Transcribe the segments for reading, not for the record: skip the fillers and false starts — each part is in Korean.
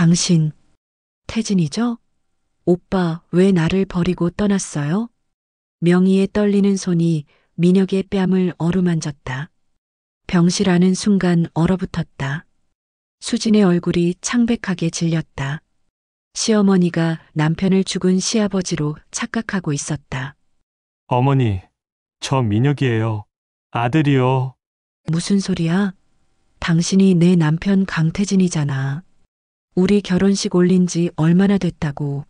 당신, 태진이죠? 오빠, 왜 나를 버리고 떠났어요? 명희의 떨리는 손이 민혁의 뺨을 어루만졌다. 병실하는 순간 얼어붙었다. 수진의 얼굴이 창백하게 질렸다. 시어머니가 남편을 죽은 시아버지로 착각하고 있었다. 어머니, 저 민혁이에요. 아들이요. 무슨 소리야? 당신이 내 남편 강태진이잖아. 우리 결혼식 올린 지 얼마나 됐다고.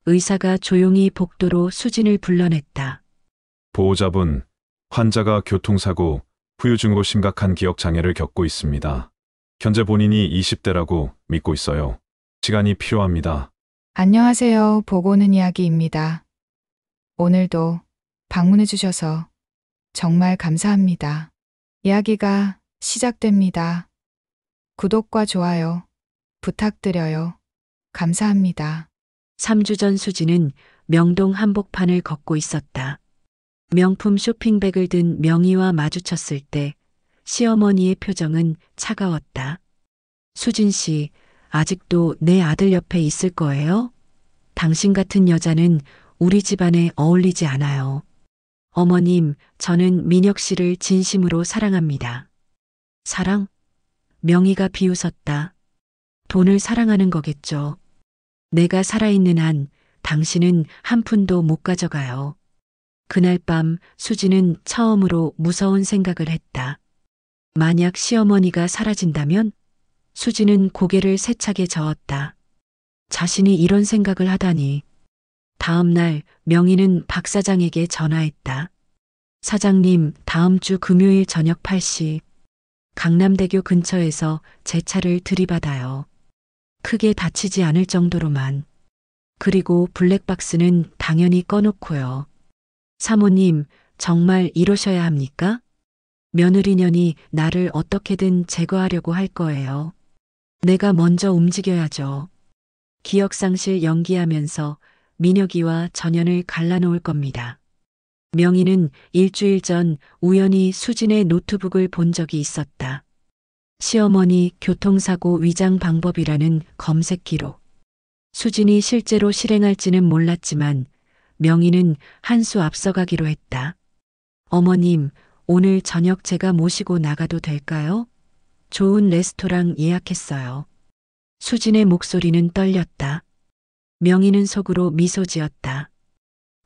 의사가 조용히 복도로 수진을 불러냈다. 보호자분, 환자가 교통사고 후유 중으로 심각한 기억 장애를 겪고 있습니다. 현재 본인이 20대라고 믿고 있어요. 시간이 필요합니다. 안녕하세요. 보고는 이야기입니다. 오늘도 방문해 주셔서 정말 감사합니다. 이야기가 시작됩니다. 구독과 좋아요 부탁드려요. 감사합니다. 3주 전 수진은 명동 한복판을 걷고 있었다. 명품 쇼핑백을 든 명희와 마주쳤을 때 시어머니의 표정은 차가웠다. 수진 씨, 아직도 내 아들 옆에 있을 거예요? 당신 같은 여자는 우리 집안에 어울리지 않아요. 어머님, 저는 민혁 씨를 진심으로 사랑합니다. 사랑? 명희가 비웃었다. 돈을 사랑하는 거겠죠. 내가 살아있는 한 당신은 한 푼도 못 가져가요. 그날 밤 수지는 처음으로 무서운 생각을 했다. 만약 시어머니가 사라진다면? 수지는 고개를 세차게 저었다. 자신이 이런 생각을 하다니. 다음 날 명희는 박 사장에게 전화했다. 사장님, 다음 주 금요일 저녁 8시 강남대교 근처에서 제 차를 들이받아요. 크게 다치지 않을 정도로만. 그리고 블랙박스는 당연히 꺼놓고요. 사모님, 정말 이러셔야 합니까? 며느리년이 나를 어떻게든 제거하려고 할 거예요. 내가 먼저 움직여야죠. 기억상실 연기하면서 민혁이와 전연을 갈라놓을 겁니다. 명희는 일주일 전 우연히 수진의 노트북을 본 적이 있었다. 시어머니 교통사고 위장 방법이라는 검색 기록. 수진이 실제로 실행할지는 몰랐지만 명희는 한 수 앞서가기로 했다. 어머님, 오늘 저녁 제가 모시고 나가도 될까요? 좋은 레스토랑 예약했어요. 수진의 목소리는 떨렸다. 명희는 속으로 미소 지었다.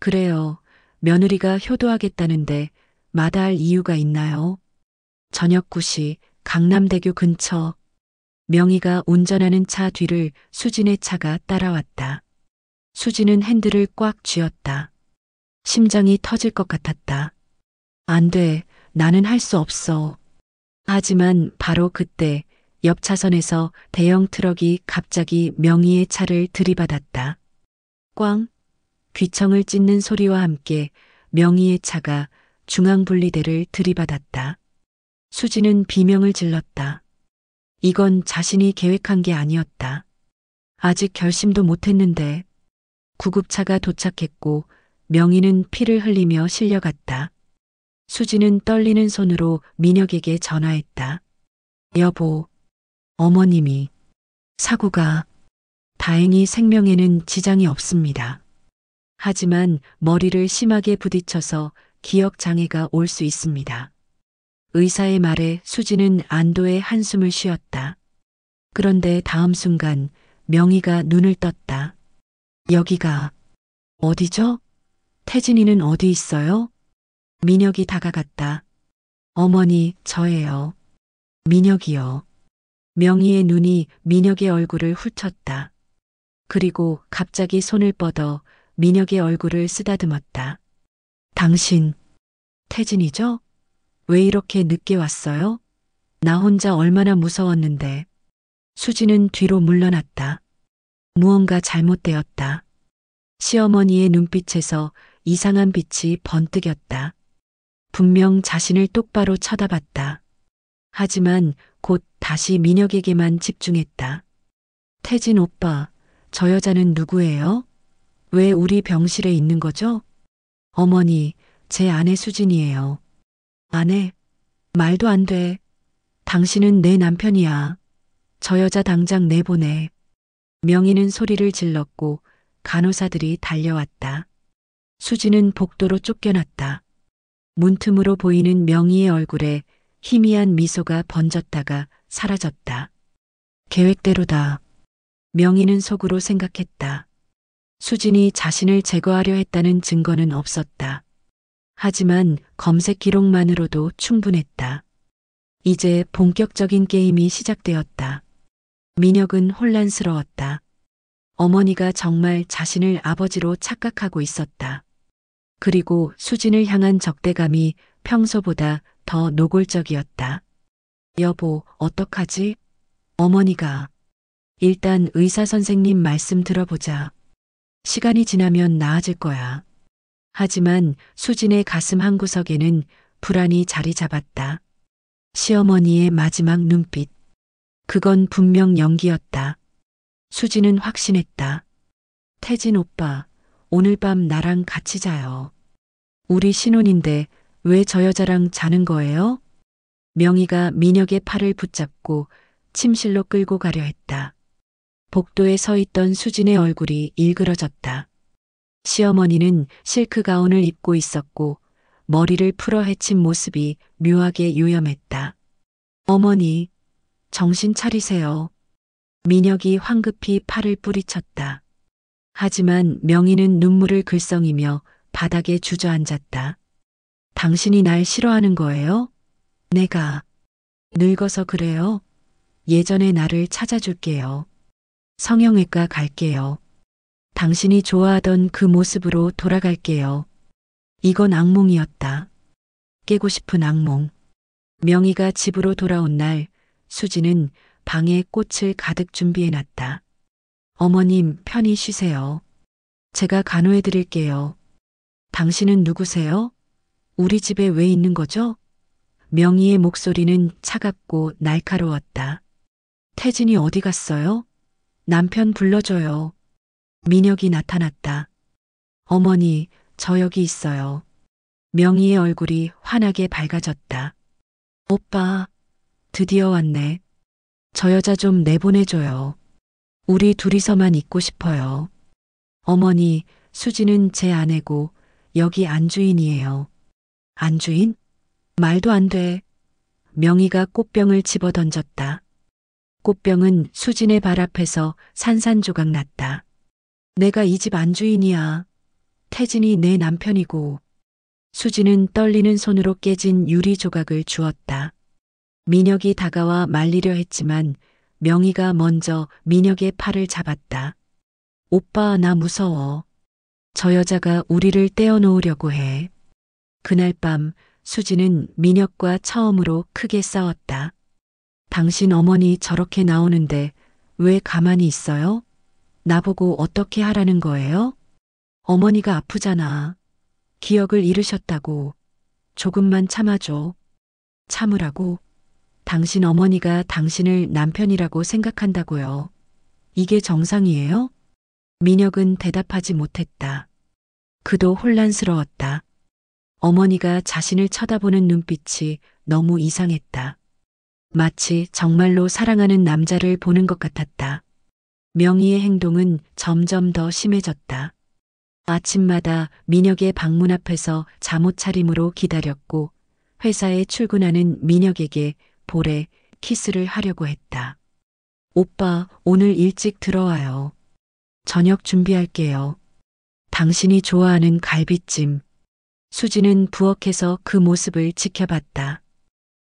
그래요. 며느리가 효도하겠다는데 마다할 이유가 있나요? 저녁 9시 강남대교 근처. 명희가 운전하는 차 뒤를 수진의 차가 따라왔다. 수진은 핸들을 꽉 쥐었다. 심장이 터질 것 같았다. 안 돼, 나는 할 수 없어. 하지만 바로 그때 옆 차선에서 대형 트럭이 갑자기 명희의 차를 들이받았다. 꽝! 귀청을 찢는 소리와 함께 명희의 차가 중앙분리대를 들이받았다. 수지는 비명을 질렀다. 이건 자신이 계획한 게 아니었다. 아직 결심도 못했는데. 구급차가 도착했고 명희는 피를 흘리며 실려갔다. 수지는 떨리는 손으로 민혁에게 전화했다. 여보, 어머님이 사고가 다행히 생명에는 지장이 없습니다. 하지만 머리를 심하게 부딪혀서 기억 장애가 올 수 있습니다. 의사의 말에 수지는 안도의 한숨을 쉬었다. 그런데 다음 순간 명희가 눈을 떴다. 여기가 어디죠? 태진이는 어디 있어요? 민혁이 다가갔다. 어머니, 저예요. 민혁이요. 명희의 눈이 민혁의 얼굴을 훑었다. 그리고 갑자기 손을 뻗어 민혁의 얼굴을 쓰다듬었다. 당신, 태진이죠? 왜 이렇게 늦게 왔어요? 나 혼자 얼마나 무서웠는데. 수지는 뒤로 물러났다. 무언가 잘못되었다. 시어머니의 눈빛에서 이상한 빛이 번뜩였다. 분명 자신을 똑바로 쳐다봤다. 하지만 곧 다시 민혁에게만 집중했다. 태진 오빠, 저 여자는 누구예요? 왜 우리 병실에 있는 거죠? 어머니, 제 아내 수진이에요. 아내? 말도 안 돼. 당신은 내 남편이야. 저 여자 당장 내보내. 명희는 소리를 질렀고 간호사들이 달려왔다. 수지는 복도로 쫓겨났다. 문틈으로 보이는 명희의 얼굴에 희미한 미소가 번졌다가 사라졌다. 계획대로다. 명희는 속으로 생각했다. 수진이 자신을 제거하려 했다는 증거는 없었다. 하지만 검색 기록만으로도 충분했다. 이제 본격적인 게임이 시작되었다. 민혁은 혼란스러웠다. 어머니가 정말 자신을 아버지로 착각하고 있었다. 그리고 수진을 향한 적대감이 평소보다 더 노골적이었다. 여보, 어떡하지? 어머니가. 일단 의사 선생님 말씀 들어보자. 시간이 지나면 나아질 거야. 하지만 수진의 가슴 한구석에는 불안이 자리 잡았다. 시어머니의 마지막 눈빛. 그건 분명 연기였다. 수진은 확신했다. 태진 오빠, 오늘 밤 나랑 같이 자요. 우리 신혼인데 왜 저 여자랑 자는 거예요? 명희가 민혁의 팔을 붙잡고 침실로 끌고 가려 했다. 복도에 서 있던 수진의 얼굴이 일그러졌다. 시어머니는 실크 가운을 입고 있었고 머리를 풀어 헤친 모습이 묘하게 요염했다. 어머니, 정신 차리세요. 민혁이 황급히 팔을 뿌리쳤다. 하지만 명희는 눈물을 글썽이며 바닥에 주저앉았다. 당신이 날 싫어하는 거예요? 내가 늙어서 그래요? 예전의 나를 찾아줄게요. 성형외과 갈게요. 당신이 좋아하던 그 모습으로 돌아갈게요. 이건 악몽이었다. 깨고 싶은 악몽. 명희가 집으로 돌아온 날 수지는 방에 꽃을 가득 준비해놨다. 어머님, 편히 쉬세요. 제가 간호해 드릴게요. 당신은 누구세요? 우리 집에 왜 있는 거죠? 명희의 목소리는 차갑고 날카로웠다. 태진이 어디 갔어요? 남편 불러줘요. 민혁이 나타났다. 어머니, 저 여기 있어요. 명희의 얼굴이 환하게 밝아졌다. 오빠, 드디어 왔네. 저 여자 좀 내보내줘요. 우리 둘이서만 있고 싶어요. 어머니, 수지는 제 아내고 여기 안주인이에요. 안주인? 말도 안 돼. 명희가 꽃병을 집어 던졌다. 꽃병은 수진의 발 앞에서 산산조각 났다. 내가 이 집 안주인이야. 태진이 내 남편이고. 수진은 떨리는 손으로 깨진 유리 조각을 주었다. 민혁이 다가와 말리려 했지만 명희가 먼저 민혁의 팔을 잡았다. 오빠, 나 무서워. 저 여자가 우리를 떼어놓으려고 해. 그날 밤 수진은 민혁과 처음으로 크게 싸웠다. 당신 어머니 저렇게 나오는데 왜 가만히 있어요? 나보고 어떻게 하라는 거예요? 어머니가 아프잖아. 기억을 잃으셨다고. 조금만 참아줘. 참으라고? 당신 어머니가 당신을 남편이라고 생각한다고요. 이게 정상이에요? 민혁은 대답하지 못했다. 그도 혼란스러웠다. 어머니가 자신을 쳐다보는 눈빛이 너무 이상했다. 마치 정말로 사랑하는 남자를 보는 것 같았다. 명희의 행동은 점점 더 심해졌다. 아침마다 민혁의 방문 앞에서 잠옷 차림으로 기다렸고 회사에 출근하는 민혁에게 볼에 키스를 하려고 했다. 오빠, 오늘 일찍 들어와요. 저녁 준비할게요. 당신이 좋아하는 갈비찜. 수지는 부엌에서 그 모습을 지켜봤다.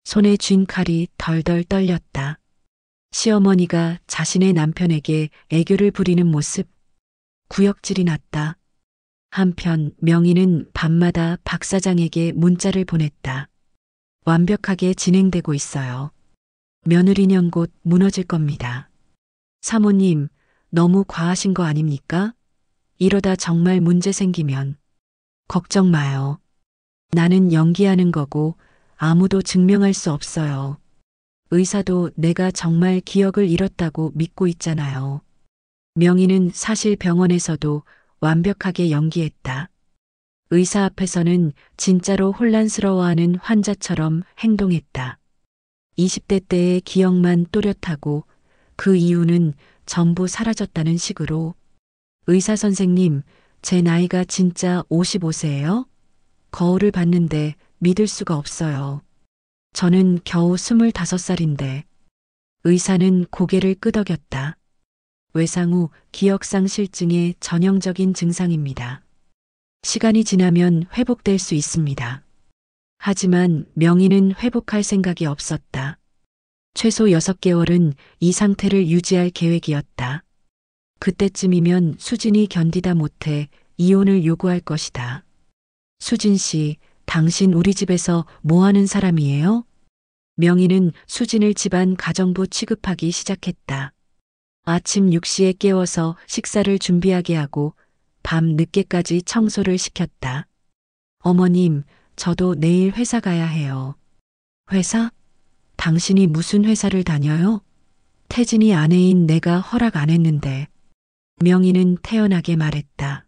손에 쥔 칼이 덜덜 떨렸다. 시어머니가 자신의 남편에게 애교를 부리는 모습. 구역질이 났다. 한편 명희는 밤마다 박 사장에게 문자를 보냈다. 완벽하게 진행되고 있어요. 며느리년 곧 무너질 겁니다. 사모님, 너무 과하신 거 아닙니까? 이러다 정말 문제 생기면. 걱정 마요. 나는 연기하는 거고 아무도 증명할 수 없어요. 의사도 내가 정말 기억을 잃었다고 믿고 있잖아요. 명희는 사실 병원에서도 완벽하게 연기했다. 의사 앞에서는 진짜로 혼란스러워하는 환자처럼 행동했다. 20대 때의 기억만 또렷하고 그 이유는 전부 사라졌다는 식으로. 의사 선생님, 제 나이가 진짜 55세예요? 거울을 봤는데 믿을 수가 없어요. 저는 겨우 25살인데. 의사는 고개를 끄덕였다. 외상 후 기억상실증의 전형적인 증상입니다. 시간이 지나면 회복될 수 있습니다. 하지만 명희는 회복할 생각이 없었다. 최소 6개월은 이 상태를 유지할 계획이었다. 그때쯤이면 수진이 견디다 못해 이혼을 요구할 것이다. 수진 씨, 당신 우리 집에서 뭐 하는 사람이에요? 명희는 수진을 집안 가정부 취급하기 시작했다. 아침 6시에 깨워서 식사를 준비하게 하고 밤 늦게까지 청소를 시켰다. 어머님, 저도 내일 회사 가야 해요. 회사? 당신이 무슨 회사를 다녀요? 태진이 아내인 내가 허락 안 했는데. 명희는 태연하게 말했다.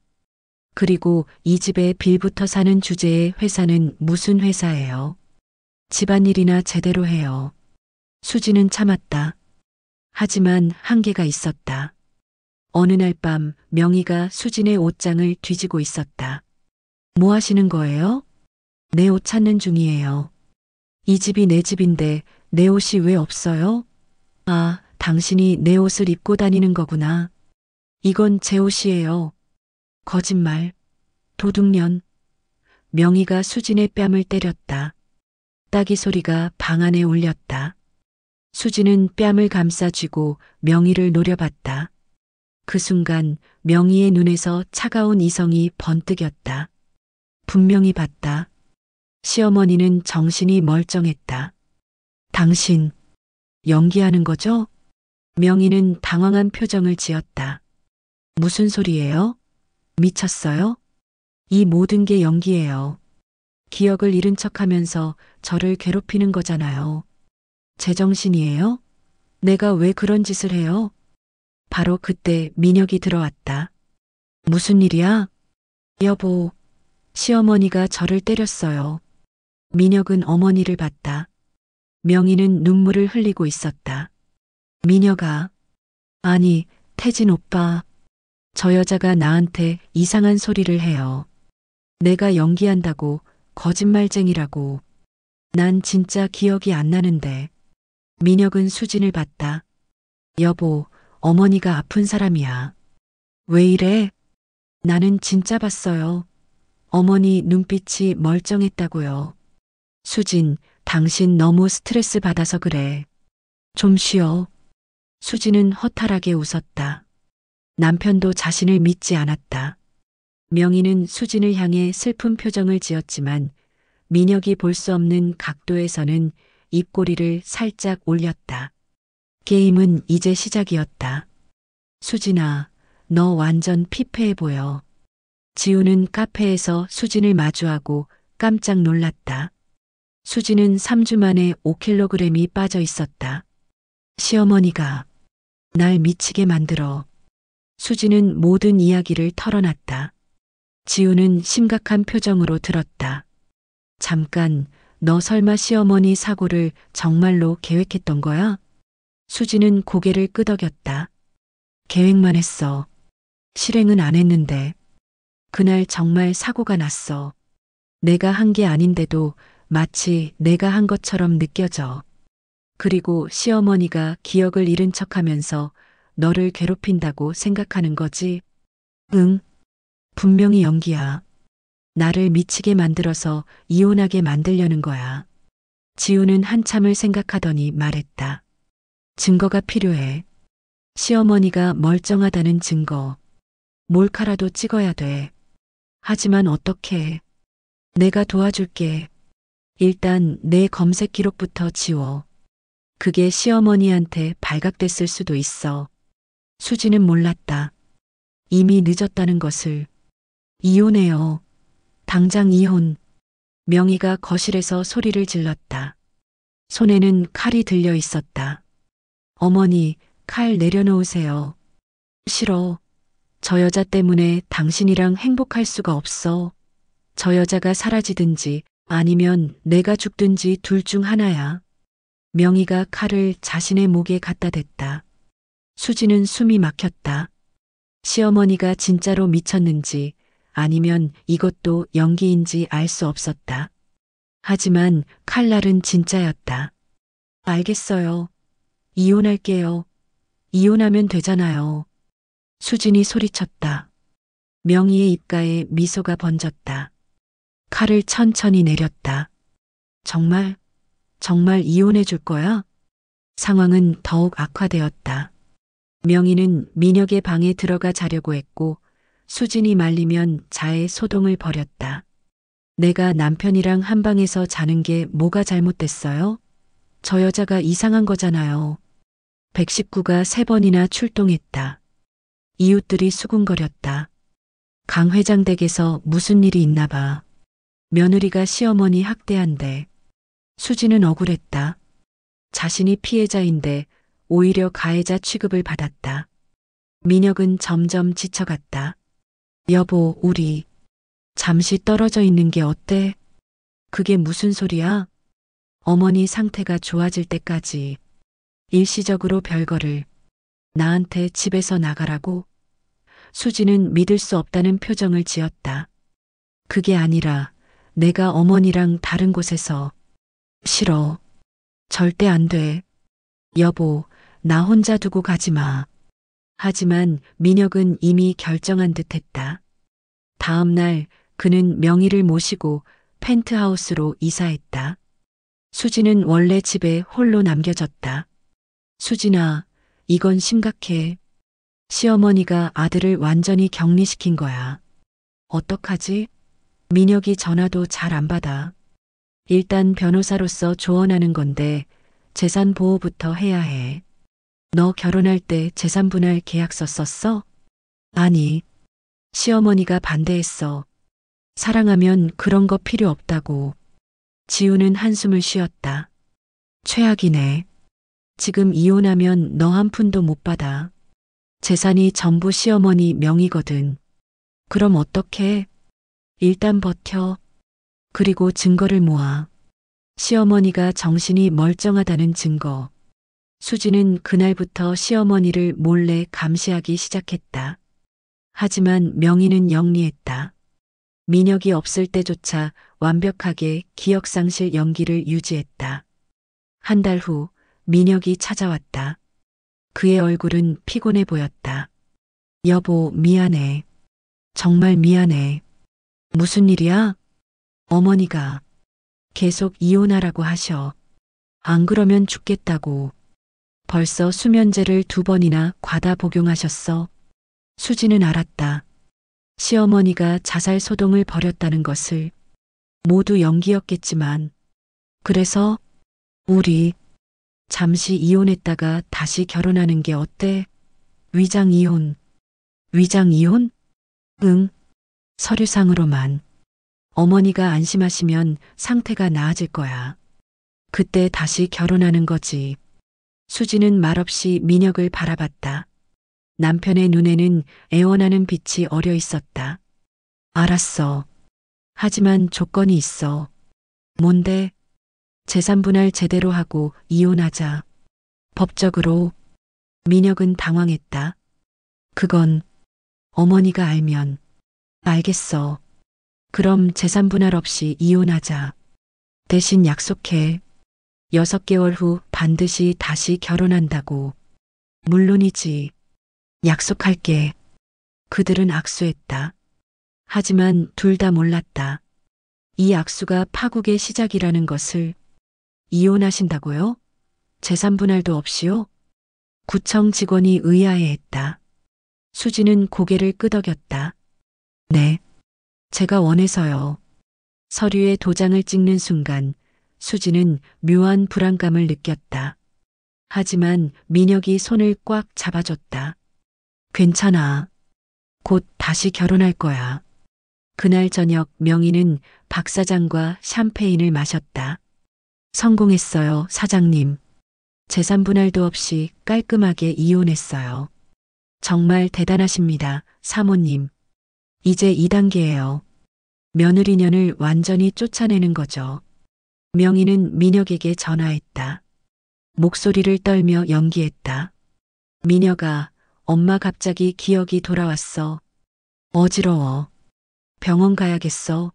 그리고 이 집에 빌부터 사는 주제의 회사는 무슨 회사예요? 집안일이나 제대로 해요. 수지는 참았다. 하지만 한계가 있었다. 어느 날 밤 명희가 수진의 옷장을 뒤지고 있었다. 뭐 하시는 거예요? 내 옷 찾는 중이에요. 이 집이 내 집인데 내 옷이 왜 없어요? 아, 당신이 내 옷을 입고 다니는 거구나. 이건 제 옷이에요. 거짓말. 도둑년. 명희가 수진의 뺨을 때렸다. 따기 소리가 방 안에 울렸다. 수진은 뺨을 감싸쥐고 명희를 노려봤다. 그 순간 명희의 눈에서 차가운 이성이 번뜩였다. 분명히 봤다. 시어머니는 정신이 멀쩡했다. 당신, 연기하는 거죠? 명희는 당황한 표정을 지었다. 무슨 소리예요? 미쳤어요? 이 모든 게 연기예요. 기억을 잃은 척하면서 저를 괴롭히는 거잖아요. 제정신이에요? 내가 왜 그런 짓을 해요? 바로 그때 민혁이 들어왔다. 무슨 일이야? 여보, 시어머니가 저를 때렸어요. 민혁은 어머니를 봤다. 명희는 눈물을 흘리고 있었다. 민혁아, 아니, 태진 오빠. 저 여자가 나한테 이상한 소리를 해요. 내가 연기한다고, 거짓말쟁이라고. 난 진짜 기억이 안 나는데. 민혁은 수진을 봤다. 여보, 어머니가 아픈 사람이야. 왜 이래? 나는 진짜 봤어요. 어머니 눈빛이 멀쩡했다고요. 수진, 당신 너무 스트레스 받아서 그래. 좀 쉬어. 수진은 허탈하게 웃었다. 남편도 자신을 믿지 않았다. 명희는 수진을 향해 슬픈 표정을 지었지만 민혁이 볼 수 없는 각도에서는 입꼬리를 살짝 올렸다. 게임은 이제 시작이었다. 수진아, 너 완전 피폐해 보여. 지우는 카페에서 수진을 마주하고 깜짝 놀랐다. 수진은 3주 만에 5kg이 빠져 있었다. 시어머니가 날 미치게 만들어. 수진은 모든 이야기를 털어놨다. 지우는 심각한 표정으로 들었다. 잠깐, 너 설마 시어머니 사고를 정말로 계획했던 거야? 수진은 고개를 끄덕였다. 계획만 했어. 실행은 안 했는데. 그날 정말 사고가 났어. 내가 한 게 아닌데도 마치 내가 한 것처럼 느껴져. 그리고 시어머니가 기억을 잃은 척하면서 너를 괴롭힌다고 생각하는 거지? 응. 분명히 연기야. 나를 미치게 만들어서 이혼하게 만들려는 거야. 지우는 한참을 생각하더니 말했다. 증거가 필요해. 시어머니가 멀쩡하다는 증거. 몰카라도 찍어야 돼. 하지만 어떻게? 내가 도와줄게. 일단 내 검색 기록부터 지워. 그게 시어머니한테 발각됐을 수도 있어. 수지는 몰랐다. 이미 늦었다는 것을. 이혼해요. 당장 이혼. 명희가 거실에서 소리를 질렀다. 손에는 칼이 들려 있었다. 어머니, 칼 내려놓으세요. 싫어. 저 여자 때문에 당신이랑 행복할 수가 없어. 저 여자가 사라지든지 아니면 내가 죽든지 둘 중 하나야. 명희가 칼을 자신의 목에 갖다 댔다. 수지는 숨이 막혔다. 시어머니가 진짜로 미쳤는지 아니면 이것도 연기인지 알 수 없었다. 하지만 칼날은 진짜였다. 알겠어요. 이혼할게요. 이혼하면 되잖아요. 수진이 소리쳤다. 명희의 입가에 미소가 번졌다. 칼을 천천히 내렸다. 정말 이혼해 줄 거야? 상황은 더욱 악화되었다. 명희는 민혁의 방에 들어가 자려고 했고 수진이 말리면 자해 소동을 벌였다. 내가 남편이랑 한 방에서 자는 게 뭐가 잘못됐어요? 저 여자가 이상한 거잖아요. 119가 3번이나 출동했다. 이웃들이 수군거렸다. 강 회장 댁에서 무슨 일이 있나 봐. 며느리가 시어머니 학대한대. 수지는 억울했다. 자신이 피해자인데 오히려 가해자 취급을 받았다. 민혁은 점점 지쳐갔다. 여보, 우리 잠시 떨어져 있는 게 어때? 그게 무슨 소리야? 어머니 상태가 좋아질 때까지 일시적으로 별거를 나한테 집에서 나가라고? 수지는 믿을 수 없다는 표정을 지었다. 그게 아니라 내가 어머니랑 다른 곳에서 싫어. 절대 안 돼. 여보, 나 혼자 두고 가지 마. 하지만 민혁은 이미 결정한 듯 했다. 다음 날 그는 명희를 모시고 펜트하우스로 이사했다. 수지는 원래 집에 홀로 남겨졌다. 수진아, 이건 심각해. 시어머니가 아들을 완전히 격리시킨 거야. 어떡하지? 민혁이 전화도 잘 안 받아. 일단 변호사로서 조언하는 건데 재산 보호부터 해야 해. 너 결혼할 때 재산 분할 계약서 썼어? 아니. 시어머니가 반대했어. 사랑하면 그런 거 필요 없다고. 지우는 한숨을 쉬었다. 최악이네. 지금 이혼하면 너 한 푼도 못 받아. 재산이 전부 시어머니 명의거든. 그럼 어떡해? 일단 버텨. 그리고 증거를 모아. 시어머니가 정신이 멀쩡하다는 증거. 수지는 그날부터 시어머니를 몰래 감시하기 시작했다. 하지만 명희는 영리했다. 민혁이 없을 때조차 완벽하게 기억상실 연기를 유지했다. 한 달 후 민혁이 찾아왔다. 그의 얼굴은 피곤해 보였다. 여보, 미안해. 정말 미안해. 무슨 일이야? 어머니가 계속 이혼하라고 하셔. 안 그러면 죽겠다고. 벌써 수면제를 2번이나 과다 복용하셨어. 수지는 알았다. 시어머니가 자살 소동을 벌였다는 것을. 모두 연기였겠지만. 그래서 우리 잠시 이혼했다가 다시 결혼하는 게 어때? 위장 이혼. 위장 이혼? 응. 서류상으로만. 어머니가 안심하시면 상태가 나아질 거야. 그때 다시 결혼하는 거지. 수지는 말없이 민혁을 바라봤다. 남편의 눈에는 애원하는 빛이 어려 있었다. 알았어. 하지만 조건이 있어. 뭔데? 재산 분할 제대로 하고 이혼하자. 법적으로. 민혁은 당황했다. 그건 어머니가 알면. 알겠어. 그럼 재산 분할 없이 이혼하자. 대신 약속해. 6개월 후 반드시 다시 결혼한다고. 물론이지. 약속할게. 그들은 악수했다. 하지만 둘 다 몰랐다. 이 악수가 파국의 시작이라는 것을. 이혼하신다고요? 재산 분할도 없이요? 구청 직원이 의아해했다. 수지는 고개를 끄덕였다. 네. 제가 원해서요. 서류에 도장을 찍는 순간 수지는 묘한 불안감을 느꼈다. 하지만 민혁이 손을 꽉 잡아줬다. 괜찮아. 곧 다시 결혼할 거야. 그날 저녁 명희는 박 사장과 샴페인을 마셨다. 성공했어요, 사장님. 재산 분할도 없이 깔끔하게 이혼했어요. 정말 대단하십니다, 사모님. 이제 2단계예요. 며느리년을 완전히 쫓아내는 거죠. 명희는 민혁에게 전화했다. 목소리를 떨며 연기했다. 미녀가 엄마 갑자기 기억이 돌아왔어. 어지러워. 병원 가야겠어.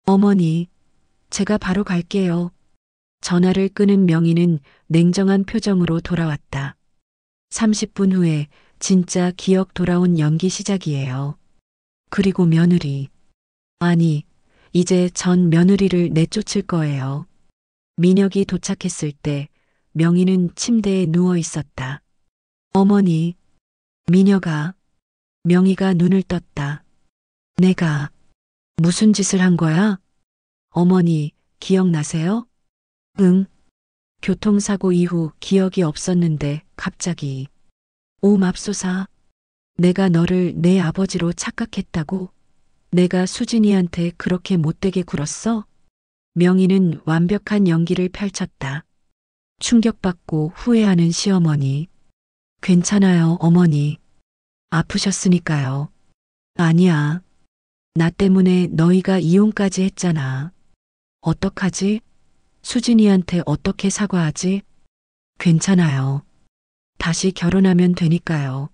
어머니, 제가 바로 갈게요. 전화를 끊은 명희는 냉정한 표정으로 돌아왔다. 30분 후에 진짜 기억 돌아온 연기 시작이에요. 그리고 며느리. 아니, 이제 전 며느리를 내쫓을 거예요. 민혁이 도착했을 때 명희는 침대에 누워 있었다. 어머니, 민혁아. 명희가 눈을 떴다. 내가 무슨 짓을 한 거야? 어머니, 기억나세요? 응. 교통사고 이후 기억이 없었는데 갑자기. 오 맙소사. 내가 너를 내 아버지로 착각했다고? 내가 수진이한테 그렇게 못되게 굴었어? 명희는 완벽한 연기를 펼쳤다. 충격받고 후회하는 시어머니. 괜찮아요, 어머니. 아프셨으니까요. 아니야. 나 때문에 너희가 이혼까지 했잖아. 어떡하지? 수진이한테 어떻게 사과하지? 괜찮아요. 다시 결혼하면 되니까요.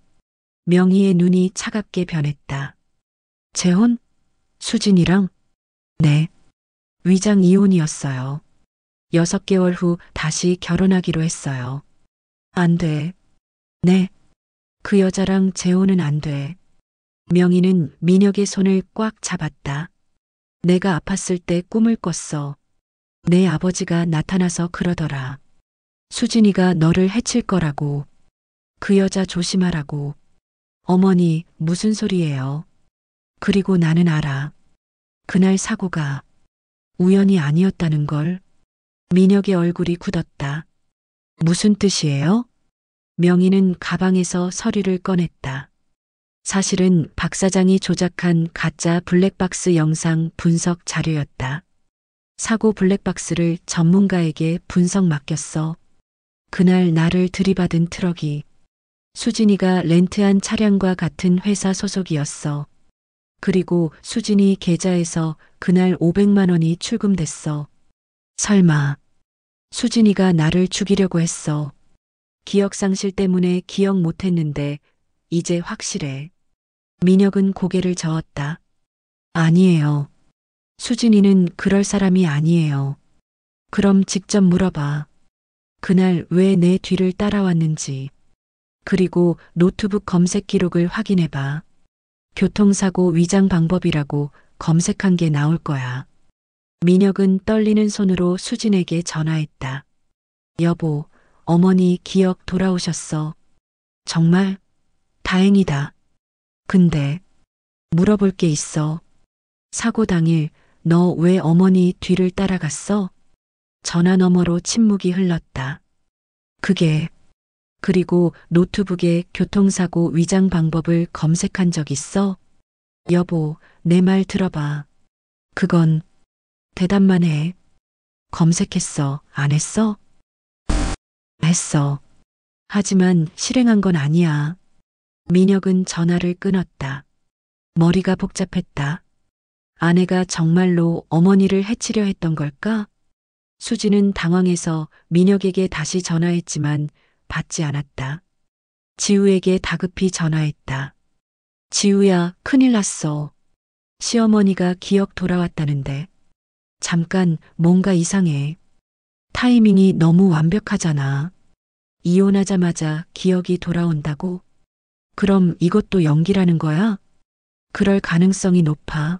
명희의 눈이 차갑게 변했다. 재혼? 수진이랑? 네. 위장 이혼이었어요. 6개월 후 다시 결혼하기로 했어요. 안 돼. 네. 그 여자랑 재혼은 안 돼. 명희는 민혁의 손을 꽉 잡았다. 내가 아팠을 때 꿈을 꿨어. 내 아버지가 나타나서 그러더라. 수진이가 너를 해칠 거라고. 그 여자 조심하라고. 어머니, 무슨 소리예요? 그리고 나는 알아. 그날 사고가 우연이 아니었다는 걸. 민혁의 얼굴이 굳었다. 무슨 뜻이에요? 명희는 가방에서 서류를 꺼냈다. 사실은 박 사장이 조작한 가짜 블랙박스 영상 분석 자료였다. 사고 블랙박스를 전문가에게 분석 맡겼어. 그날 나를 들이받은 트럭이 수진이가 렌트한 차량과 같은 회사 소속이었어. 그리고 수진이 계좌에서 그날 500만 원이 출금됐어. 설마 수진이가 나를 죽이려고 했어. 기억상실 때문에 기억 못했는데 이제 확실해. 민혁은 고개를 저었다. 아니에요. 수진이는 그럴 사람이 아니에요. 그럼 직접 물어봐. 그날 왜 내 뒤를 따라왔는지. 그리고 노트북 검색 기록을 확인해봐. 교통사고 위장 방법이라고 검색한 게 나올 거야. 민혁은 떨리는 손으로 수진에게 전화했다. 여보, 어머니 기억 돌아오셨어. 정말? 다행이다. 근데 물어볼 게 있어. 사고 당일 너 왜 어머니 뒤를 따라갔어? 전화 너머로 침묵이 흘렀다. 그리고 노트북에 교통사고 위장 방법을 검색한 적 있어? 여보, 내 말 들어봐. 그건 대답만 해. 검색했어, 안 했어? 했어. 하지만 실행한 건 아니야. 민혁은 전화를 끊었다. 머리가 복잡했다. 아내가 정말로 어머니를 해치려 했던 걸까? 수지는 당황해서 민혁에게 다시 전화했지만 받지 않았다. 지우에게 다급히 전화했다. 지우야, 큰일 났어. 시어머니가 기억 돌아왔다는데. 잠깐, 뭔가 이상해. 타이밍이 너무 완벽하잖아. 이혼하자마자 기억이 돌아온다고? 그럼 이것도 연기라는 거야? 그럴 가능성이 높아.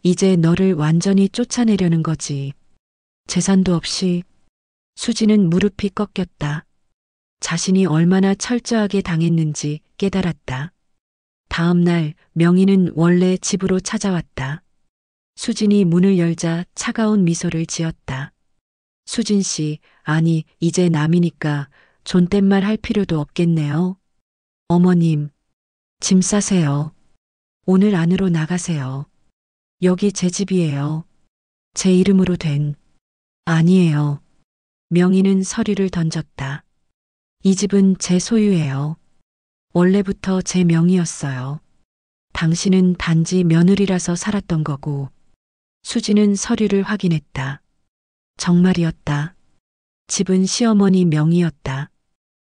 이제 너를 완전히 쫓아내려는 거지. 재산도 없이. 수지는 무릎이 꺾였다. 자신이 얼마나 철저하게 당했는지 깨달았다. 다음 날 명희는 원래 집으로 찾아왔다. 수진이 문을 열자 차가운 미소를 지었다. 수진 씨, 아니, 이제 남이니까 존댓말 할 필요도 없겠네요. 어머님, 짐 싸세요. 오늘 안으로 나가세요. 여기 제 집이에요. 제 이름으로 된. 아니에요. 명희는 서류를 던졌다. 이 집은 제 소유예요. 원래부터 제 명의였어요. 당신은 단지 며느리라서 살았던 거고. 수지는 서류를 확인했다. 정말이었다. 집은 시어머니 명의였다.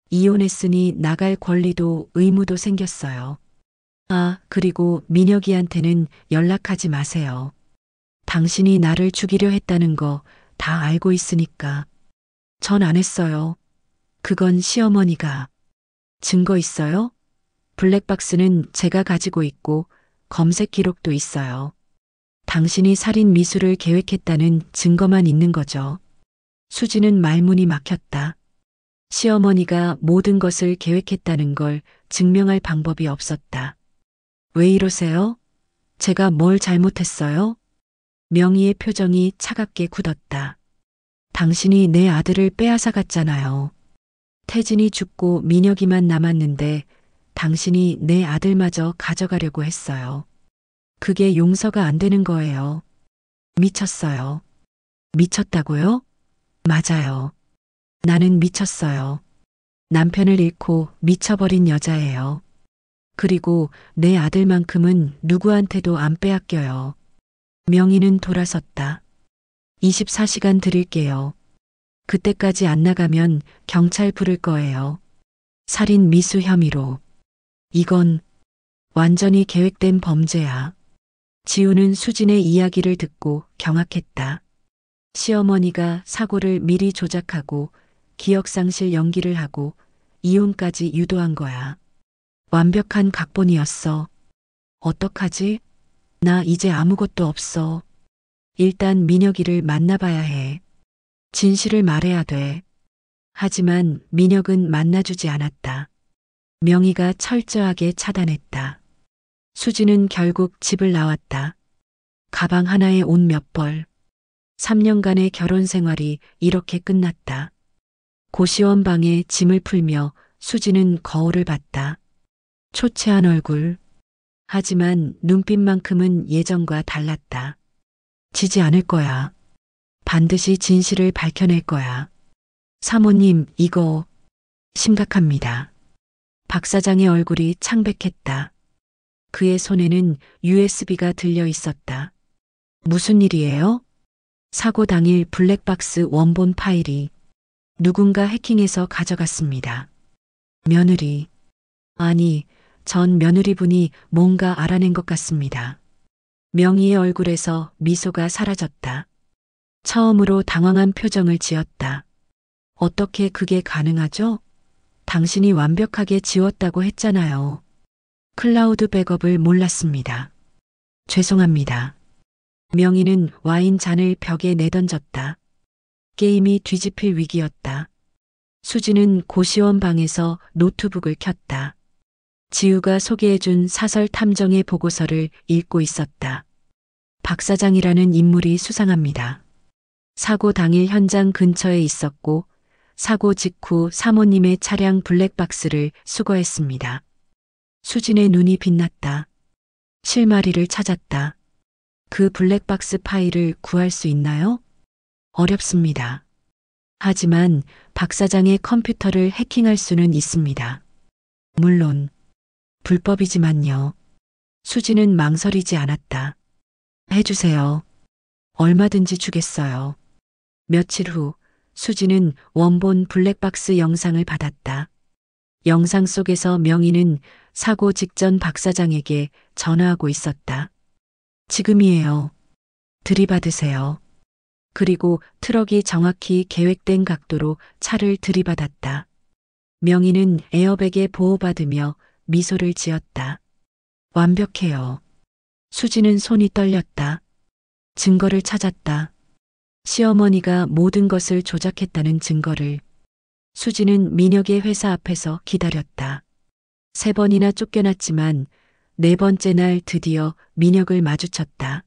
이혼했으니 나갈 권리도 의무도 생겼어요. 아, 그리고 민혁이한테는 연락하지 마세요. 당신이 나를 죽이려 했다는 거 다 알고 있으니까. 전 안 했어요. 그건 시어머니가. 증거 있어요? 블랙박스는 제가 가지고 있고 검색 기록도 있어요. 당신이 살인 미수를 계획했다는 증거만 있는 거죠. 수지는 말문이 막혔다. 시어머니가 모든 것을 계획했다는 걸 증명할 방법이 없었다. 왜 이러세요? 제가 뭘 잘못했어요? 명희의 표정이 차갑게 굳었다. 당신이 내 아들을 빼앗아 갔잖아요. 태진이 죽고 민혁이만 남았는데 당신이 내 아들마저 가져가려고 했어요. 그게 용서가 안 되는 거예요. 미쳤어요. 미쳤다고요? 맞아요. 나는 미쳤어요. 남편을 잃고 미쳐버린 여자예요. 그리고 내 아들만큼은 누구한테도 안 빼앗겨요. 명희는 돌아섰다. 24시간 드릴게요. 그때까지 안 나가면 경찰 부를 거예요. 살인 미수 혐의로. 이건 완전히 계획된 범죄야. 지우는 수진의 이야기를 듣고 경악했다. 시어머니가 사고를 미리 조작하고 기억상실 연기를 하고 이혼까지 유도한 거야. 완벽한 각본이었어. 어떡하지? 나 이제 아무것도 없어. 일단 민혁이를 만나봐야 해. 진실을 말해야 돼. 하지만 민혁은 만나주지 않았다. 명희가 철저하게 차단했다. 수지는 결국 집을 나왔다. 가방 하나에 옷 몇 벌. 3년간의 결혼 생활이 이렇게 끝났다. 고시원 방에 짐을 풀며 수지는 거울을 봤다. 초췌한 얼굴. 하지만 눈빛만큼은 예전과 달랐다. 지지 않을 거야. 반드시 진실을 밝혀낼 거야. 사모님, 이거 심각합니다. 박 사장의 얼굴이 창백했다. 그의 손에는 USB가 들려 있었다. 무슨 일이에요? 사고 당일 블랙박스 원본 파일이 누군가 해킹해서 가져갔습니다. 며느리. 아니, 전 며느리분이 뭔가 알아낸 것 같습니다. 명희의 얼굴에서 미소가 사라졌다. 처음으로 당황한 표정을 지었다. 어떻게 그게 가능하죠? 당신이 완벽하게 지웠다고 했잖아요. 클라우드 백업을 몰랐습니다. 죄송합니다. 명희는 와인 잔을 벽에 내던졌다. 게임이 뒤집힐 위기였다. 수지는 고시원 방에서 노트북을 켰다. 지우가 소개해준 사설 탐정의 보고서를 읽고 있었다. 박 사장이라는 인물이 수상합니다. 사고 당일 현장 근처에 있었고 사고 직후 사모님의 차량 블랙박스를 수거했습니다. 수진의 눈이 빛났다. 실마리를 찾았다. 그 블랙박스 파일을 구할 수 있나요? 어렵습니다. 하지만 박 사장의 컴퓨터를 해킹할 수는 있습니다. 물론 불법이지만요. 수지는 망설이지 않았다. 해주세요. 얼마든지 주겠어요. 며칠 후 수지는 원본 블랙박스 영상을 받았다. 영상 속에서 명희는 사고 직전 박 사장에게 전화하고 있었다. 지금이에요. 들이받으세요. 그리고 트럭이 정확히 계획된 각도로 차를 들이받았다. 명희는 에어백에 보호받으며 미소를 지었다. 완벽해요. 수지는 손이 떨렸다. 증거를 찾았다. 시어머니가 모든 것을 조작했다는 증거를. 수지는 민혁의 회사 앞에서 기다렸다. 3번이나 쫓겨났지만 4번째 날 드디어 민혁을 마주쳤다.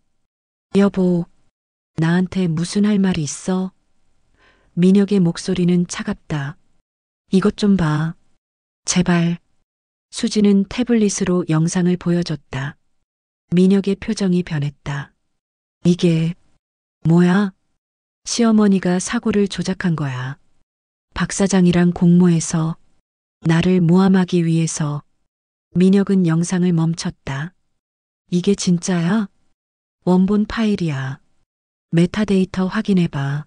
여보, 나한테 무슨 할 말이 있어? 민혁의 목소리는 차갑다. 이것 좀 봐. 제발. 수지는 태블릿으로 영상을 보여줬다. 민혁의 표정이 변했다. 이게 뭐야? 시어머니가 사고를 조작한 거야. 박 사장이랑 공모해서 나를 모함하기 위해서. 민혁은 영상을 멈췄다. 이게 진짜야? 원본 파일이야. 메타데이터 확인해봐.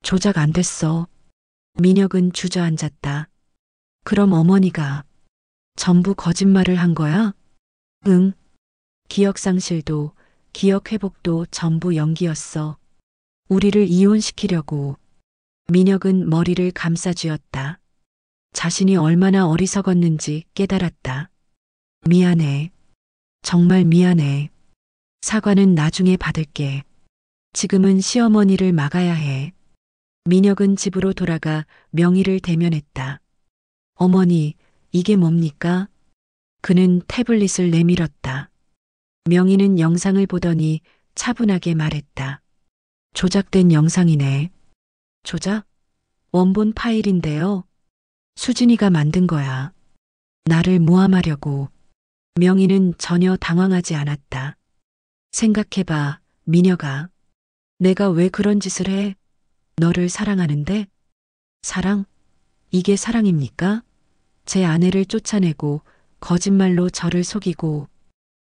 조작 안 됐어. 민혁은 주저앉았다. 그럼 어머니가 전부 거짓말을 한 거야? 응. 기억 상실도 기억 회복도 전부 연기였어. 우리를 이혼시키려고. 민혁은 머리를 감싸쥐었다. 자신이 얼마나 어리석었는지 깨달았다. 미안해. 정말 미안해. 사과는 나중에 받을게. 지금은 시어머니를 막아야 해. 민혁은 집으로 돌아가 명희를 대면했다. 어머니, 이게 뭡니까? 그는 태블릿을 내밀었다. 명희는 영상을 보더니 차분하게 말했다. 조작된 영상이네. 조작? 원본 파일인데요. 수진이가 만든 거야. 나를 모함하려고. 명희는 전혀 당황하지 않았다. 생각해봐, 민혁아. 내가 왜 그런 짓을 해? 너를 사랑하는데? 사랑? 이게 사랑입니까? 제 아내를 쫓아내고 거짓말로 저를 속이고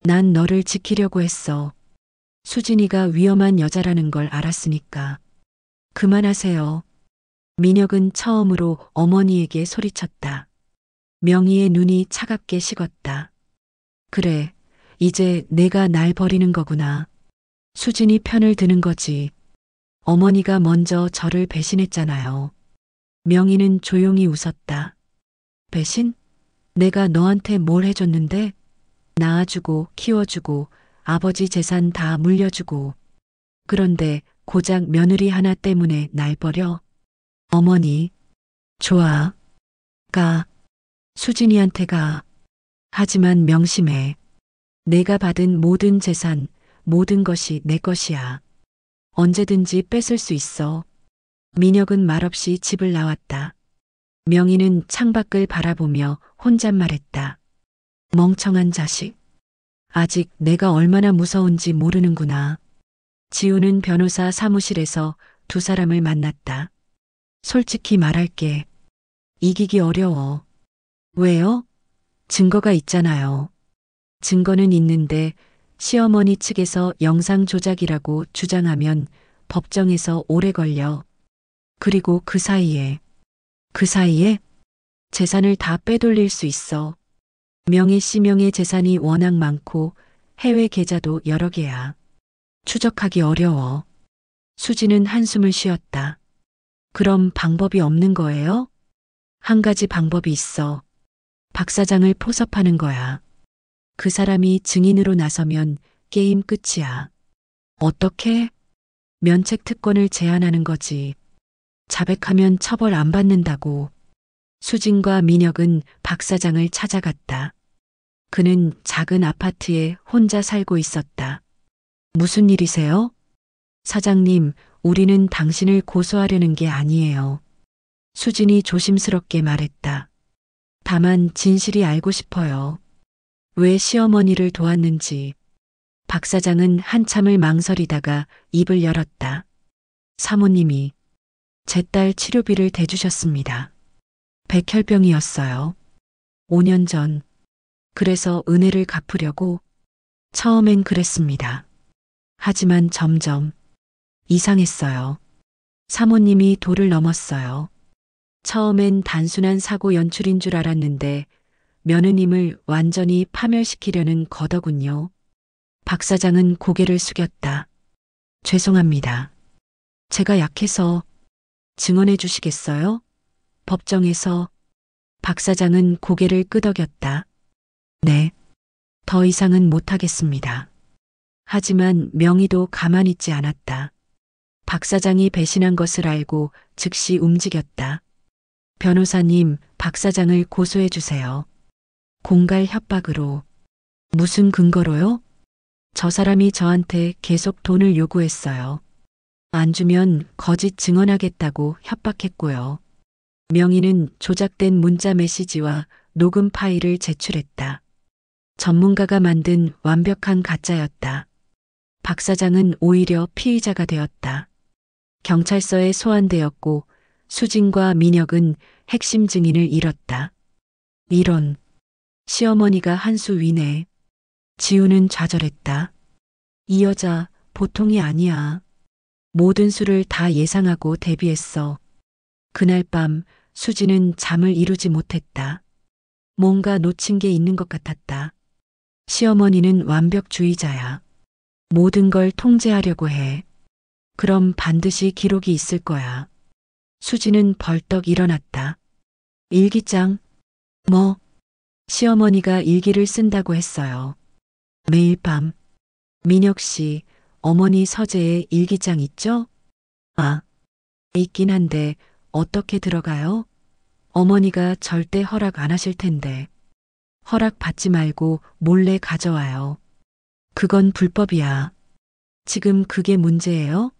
난 너를 지키려고 했어. 수진이가 위험한 여자라는 걸 알았으니까. 그만하세요. 민혁은 처음으로 어머니에게 소리쳤다. 명희의 눈이 차갑게 식었다. 그래, 이제 내가 날 버리는 거구나. 수진이 편을 드는 거지. 어머니가 먼저 저를 배신했잖아요. 명희는 조용히 웃었다. 배신? 내가 너한테 뭘 해줬는데? 낳아주고 키워주고 아버지 재산 다 물려주고. 그런데 고작 며느리 하나 때문에 날 버려? 어머니. 좋아. 가. 수진이한테 가. 하지만 명심해. 내가 받은 모든 재산, 모든 것이 내 것이야. 언제든지 뺏을 수 있어. 민혁은 말없이 집을 나왔다. 명희는 창밖을 바라보며 혼잣말했다. 멍청한 자식. 아직 내가 얼마나 무서운지 모르는구나. 지우는 변호사 사무실에서 두 사람을 만났다. 솔직히 말할게. 이기기 어려워. 왜요? 증거가 있잖아요. 증거는 있는데 시어머니 측에서 영상 조작이라고 주장하면 법정에서 오래 걸려. 그리고 그 사이에 재산을 다 빼돌릴 수 있어. 명희 씨 명의 재산이 워낙 많고 해외 계좌도 여러 개야. 추적하기 어려워. 수지는 한숨을 쉬었다. 그럼 방법이 없는 거예요? 한 가지 방법이 있어. 박 사장을 포섭하는 거야. 그 사람이 증인으로 나서면 게임 끝이야. 어떻게? 면책 특권을 제한하는 거지. 자백하면 처벌 안 받는다고. 수진과 민혁은 박 사장을 찾아갔다. 그는 작은 아파트에 혼자 살고 있었다. 무슨 일이세요? 사장님, 우리는 당신을 고소하려는 게 아니에요. 수진이 조심스럽게 말했다. 다만 진실이 알고 싶어요. 왜 시어머니를 도왔는지. 박 사장은 한참을 망설이다가 입을 열었다. 사모님이 제 딸 치료비를 대주셨습니다. 백혈병이었어요. 5년 전. 그래서 은혜를 갚으려고. 처음엔 그랬습니다. 하지만 점점 이상했어요. 사모님이 도를 넘었어요. 처음엔 단순한 사고 연출인 줄 알았는데 며느님을 완전히 파멸시키려는 거더군요. 박 사장은 고개를 숙였다. 죄송합니다. 제가 약해서 증언해 주시겠어요? 법정에서. 박 사장은 고개를 끄덕였다. 네. 더 이상은 못하겠습니다. 하지만 명희도 가만히 있지 않았다. 박 사장이 배신한 것을 알고 즉시 움직였다. 변호사님, 박 사장을 고소해 주세요. 공갈 협박으로. 무슨 근거로요? 저 사람이 저한테 계속 돈을 요구했어요. 안 주면 거짓 증언하겠다고 협박했고요. 명희는 조작된 문자 메시지와 녹음 파일을 제출했다. 전문가가 만든 완벽한 가짜였다. 박 사장은 오히려 피의자가 되었다. 경찰서에 소환되었고 수진과 민혁은 핵심 증인을 잃었다. 이런. 시어머니가 한 수 위네. 지우는 좌절했다. 이 여자 보통이 아니야. 모든 수를 다 예상하고 대비했어. 그날 밤 수지는 잠을 이루지 못했다. 뭔가 놓친 게 있는 것 같았다. 시어머니는 완벽주의자야. 모든 걸 통제하려고 해. 그럼 반드시 기록이 있을 거야. 수지는 벌떡 일어났다. 일기장? 뭐? 시어머니가 일기를 쓴다고 했어요. 매일 밤. 민혁 씨, 어머니 서재에 일기장 있죠? 아, 있긴 한데 어떻게 들어가요? 어머니가 절대 허락 안 하실 텐데. 허락 받지 말고 몰래 가져와요. 그건 불법이야. 지금 그게 문제예요?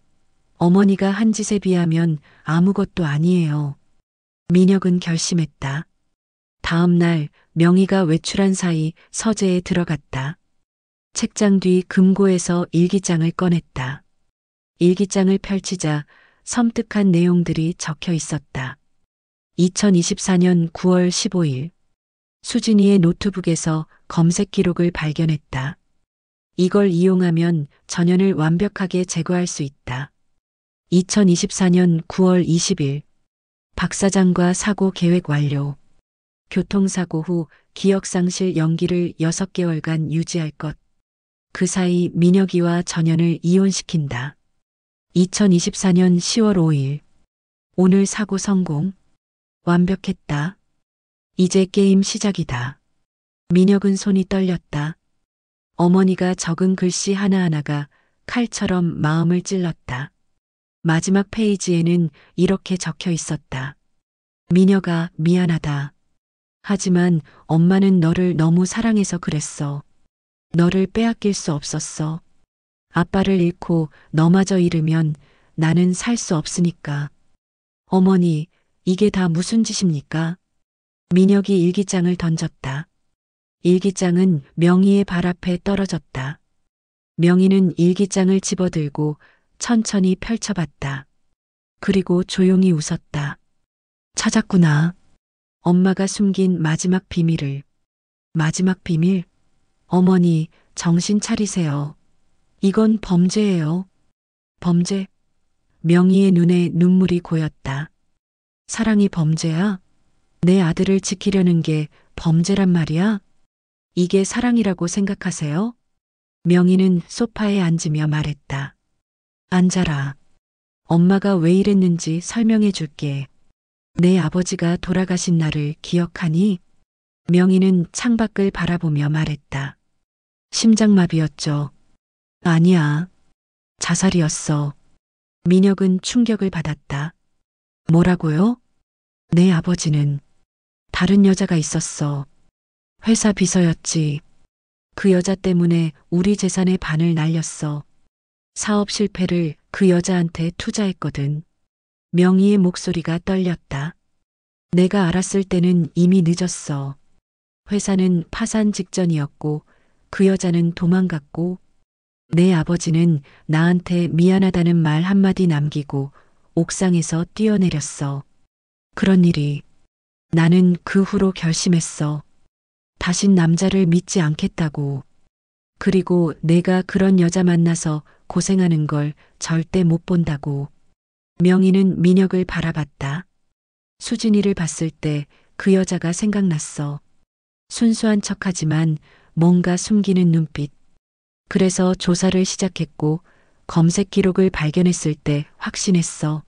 어머니가 한 짓에 비하면 아무것도 아니에요. 민혁은 결심했다. 다음 날 명희가 외출한 사이 서재에 들어갔다. 책장 뒤 금고에서 일기장을 꺼냈다. 일기장을 펼치자 섬뜩한 내용들이 적혀 있었다. 2024년 9월 15일. 수진이의 노트북에서 검색 기록을 발견했다. 이걸 이용하면 전현을 완벽하게 제거할 수 있다. 2024년 9월 20일. 박 사장과 사고 계획 완료. 교통사고 후 기억상실 연기를 6개월간 유지할 것. 그 사이 민혁이와 전현을 이혼시킨다. 2024년 10월 5일. 오늘 사고 성공. 완벽했다. 이제 게임 시작이다. 민혁은 손이 떨렸다. 어머니가 적은 글씨 하나하나가 칼처럼 마음을 찔렀다. 마지막 페이지에는 이렇게 적혀 있었다. 민혁아, 미안하다. 하지만 엄마는 너를 너무 사랑해서 그랬어. 너를 빼앗길 수 없었어. 아빠를 잃고 너마저 잃으면 나는 살 수 없으니까. 어머니, 이게 다 무슨 짓입니까? 민혁이 일기장을 던졌다. 일기장은 명희의 발 앞에 떨어졌다. 명희는 일기장을 집어들고 천천히 펼쳐봤다. 그리고 조용히 웃었다. 찾았구나. 엄마가 숨긴 마지막 비밀을. 마지막 비밀? 어머니, 정신 차리세요. 이건 범죄예요. 범죄? 명희의 눈에 눈물이 고였다. 사랑이 범죄야? 내 아들을 지키려는 게 범죄란 말이야? 이게 사랑이라고 생각하세요? 명희는 소파에 앉으며 말했다. 앉아라. 엄마가 왜 이랬는지 설명해 줄게. 내 아버지가 돌아가신 날을 기억하니? 명희는 창밖을 바라보며 말했다. 심장마비였죠. 아니야. 자살이었어. 민혁은 충격을 받았다. 뭐라고요? 내 아버지는 다른 여자가 있었어. 회사 비서였지. 그 여자 때문에 우리 재산의 반을 날렸어. 사업 실패를 그 여자한테 투자했거든. 명희의 목소리가 떨렸다. 내가 알았을 때는 이미 늦었어. 회사는 파산 직전이었고 그 여자는 도망갔고 내 아버지는 나한테 미안하다는 말 한마디 남기고 옥상에서 뛰어내렸어. 그런 일이. 나는 그 후로 결심했어. 다신 남자를 믿지 않겠다고. 그리고 내가 그런 여자 만나서 고생하는 걸 절대 못 본다고. 명희는 민혁을 바라봤다. 수진이를 봤을 때 그 여자가 생각났어. 순수한 척하지만 뭔가 숨기는 눈빛. 그래서 조사를 시작했고 검색 기록을 발견했을 때 확신했어.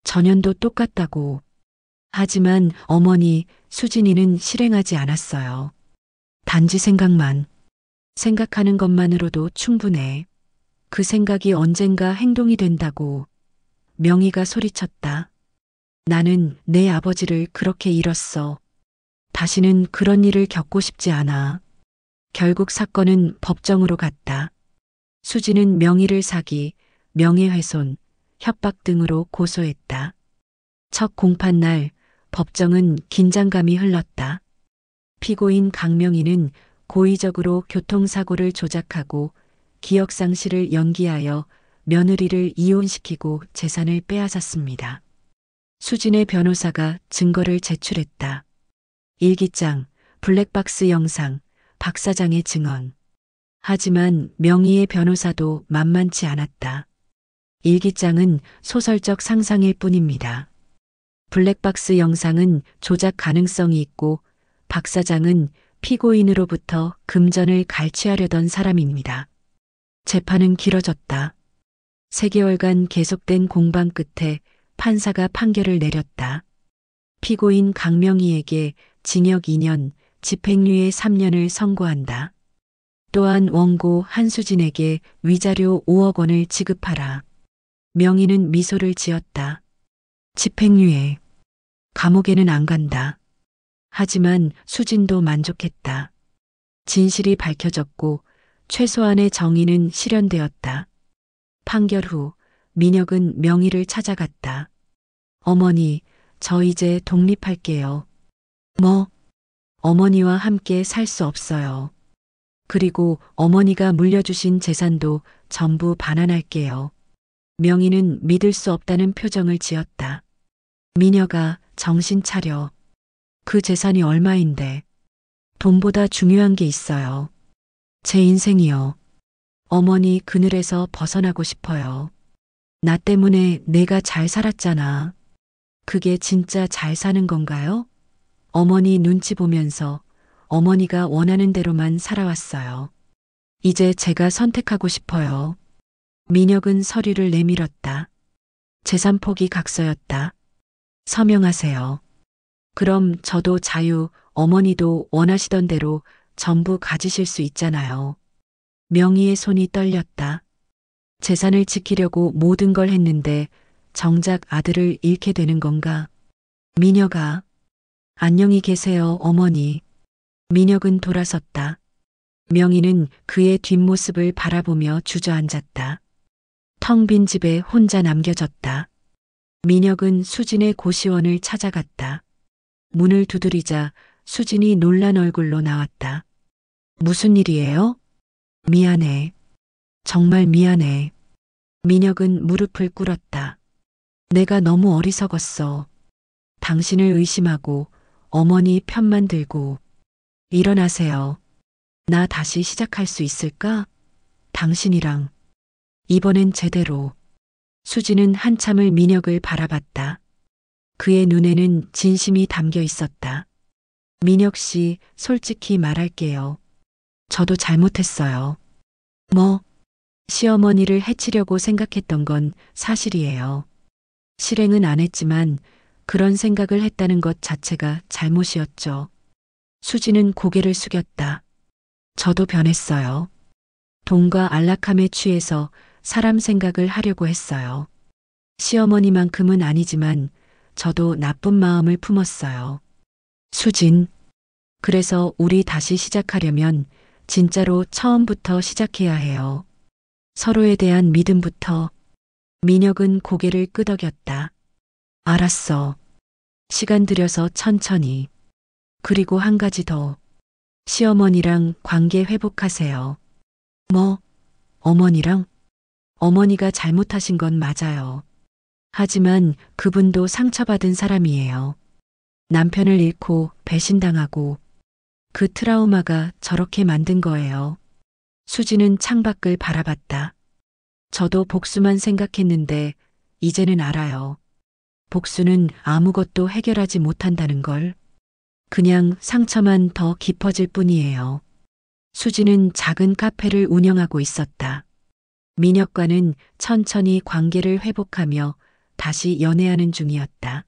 전현도 똑같다고. 하지만 어머니, 수진이는 실행하지 않았어요. 단지 생각만. 생각하는 것만으로도 충분해. 그 생각이 언젠가 행동이 된다고. 명희가 소리쳤다. 나는 내 아버지를 그렇게 잃었어. 다시는 그런 일을 겪고 싶지 않아. 결국 사건은 법정으로 갔다. 수지는 명희를 사기, 명예훼손, 협박 등으로 고소했다. 첫 공판날 법정은 긴장감이 흘렀다. 피고인 강명희는 고의적으로 교통사고를 조작하고 기억상실을 연기하여 며느리를 이혼시키고 재산을 빼앗았습니다. 수진의 변호사가 증거를 제출했다. 일기장, 블랙박스 영상, 박 사장의 증언. 하지만 명희의 변호사도 만만치 않았다. 일기장은 소설적 상상일 뿐입니다. 블랙박스 영상은 조작 가능성이 있고 박 사장은 피고인으로부터 금전을 갈취하려던 사람입니다. 재판은 길어졌다. 3개월간 계속된 공방 끝에 판사가 판결을 내렸다. 피고인 강명희에게 징역 2년, 집행유예 3년을 선고한다. 또한 원고 한수진에게 위자료 5억 원을 지급하라. 명희는 미소를 지었다. 집행유예. 감옥에는 안 간다. 하지만 수진도 만족했다. 진실이 밝혀졌고 최소한의 정의는 실현되었다. 판결 후 민혁은 명희를 찾아갔다. 어머니, 저 이제 독립할게요. 뭐? 어머니와 함께 살 수 없어요. 그리고 어머니가 물려주신 재산도 전부 반환할게요. 명희는 믿을 수 없다는 표정을 지었다. 민혁아, 정신 차려. 그 재산이 얼마인데. 돈보다 중요한 게 있어요. 제 인생이요. 어머니 그늘에서 벗어나고 싶어요. 나 때문에 내가 잘 살았잖아. 그게 진짜 잘 사는 건가요? 어머니 눈치 보면서 어머니가 원하는 대로만 살아왔어요. 이제 제가 선택하고 싶어요. 민혁은 서류를 내밀었다. 재산 포기 각서였다. 서명하세요. 그럼 저도 자유, 어머니도 원하시던 대로 전부 가지실 수 있잖아요. 명희의 손이 떨렸다. 재산을 지키려고 모든 걸 했는데 정작 아들을 잃게 되는 건가? 민혁아. 안녕히 계세요, 어머니. 민혁은 돌아섰다. 명희는 그의 뒷모습을 바라보며 주저앉았다. 텅 빈 집에 혼자 남겨졌다. 민혁은 수진의 고시원을 찾아갔다. 문을 두드리자 수진이 놀란 얼굴로 나왔다. 무슨 일이에요? 미안해. 정말 미안해. 민혁은 무릎을 꿇었다. 내가 너무 어리석었어. 당신을 의심하고 어머니 편만 들고. 일어나세요. 나 다시 시작할 수 있을까? 당신이랑. 이번엔 제대로. 수진은 한참을 민혁을 바라봤다. 그의 눈에는 진심이 담겨 있었다. 민혁 씨, 솔직히 말할게요. 저도 잘못했어요. 뭐? 시어머니를 해치려고 생각했던 건 사실이에요. 실행은 안 했지만 그런 생각을 했다는 것 자체가 잘못이었죠. 수지는 고개를 숙였다. 저도 변했어요. 돈과 안락함에 취해서 사람 생각을 하려고 했어요. 시어머니만큼은 아니지만 저도 나쁜 마음을 품었어요. 수진. 그래서 우리 다시 시작하려면 진짜로 처음부터 시작해야 해요. 서로에 대한 믿음부터. 민혁은 고개를 끄덕였다. 알았어. 시간 들여서 천천히. 그리고 한 가지 더. 시어머니랑 관계 회복하세요. 뭐? 어머니랑? 어머니가 잘못하신 건 맞아요. 하지만 그분도 상처받은 사람이에요. 남편을 잃고 배신당하고 그 트라우마가 저렇게 만든 거예요. 수지는 창밖을 바라봤다. 저도 복수만 생각했는데 이제는 알아요. 복수는 아무것도 해결하지 못한다는 걸. 그냥 상처만 더 깊어질 뿐이에요. 수지는 작은 카페를 운영하고 있었다. 민혁과는 천천히 관계를 회복하며 다시 연애하는 중이었다.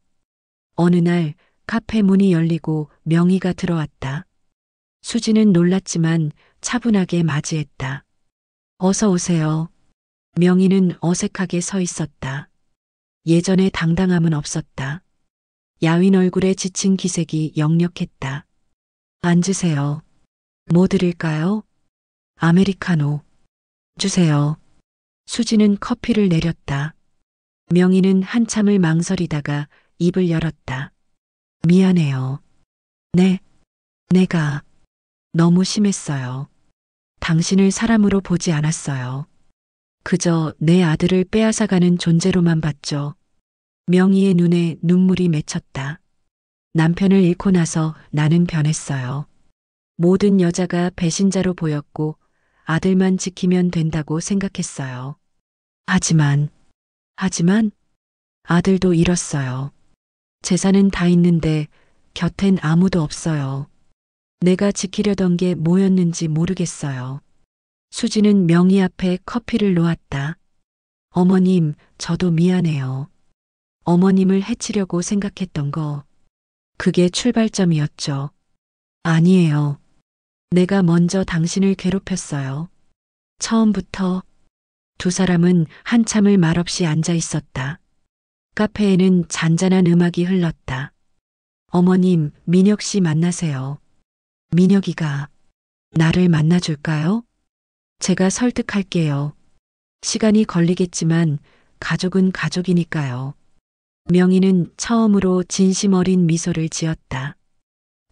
어느 날 카페 문이 열리고 명희가 들어왔다. 수지는 놀랐지만 차분하게 맞이했다. 어서 오세요. 명희는 어색하게 서 있었다. 예전의 당당함은 없었다. 야윈 얼굴에 지친 기색이 역력했다. 앉으세요. 뭐 드릴까요? 아메리카노. 주세요. 수지는 커피를 내렸다. 명희는 한참을 망설이다가 입을 열었다. 미안해요. 네, 내가 너무 심했어요. 당신을 사람으로 보지 않았어요. 그저 내 아들을 빼앗아가는 존재로만 봤죠. 명희의 눈에 눈물이 맺혔다. 남편을 잃고 나서 나는 변했어요. 모든 여자가 배신자로 보였고 아들만 지키면 된다고 생각했어요. 하지만 아들도 잃었어요. 재산은 다 있는데 곁엔 아무도 없어요. 내가 지키려던 게 뭐였는지 모르겠어요. 수지는 명희 앞에 커피를 놓았다. 어머님, 저도 미안해요. 어머님을 해치려고 생각했던 거. 그게 출발점이었죠. 아니에요. 내가 먼저 당신을 괴롭혔어요. 처음부터. 두 사람은 한참을 말없이 앉아 있었다. 카페에는 잔잔한 음악이 흘렀다. 어머님, 민혁 씨 만나세요. 민혁이가 나를 만나줄까요? 제가 설득할게요. 시간이 걸리겠지만 가족은 가족이니까요. 명희는 처음으로 진심 어린 미소를 지었다.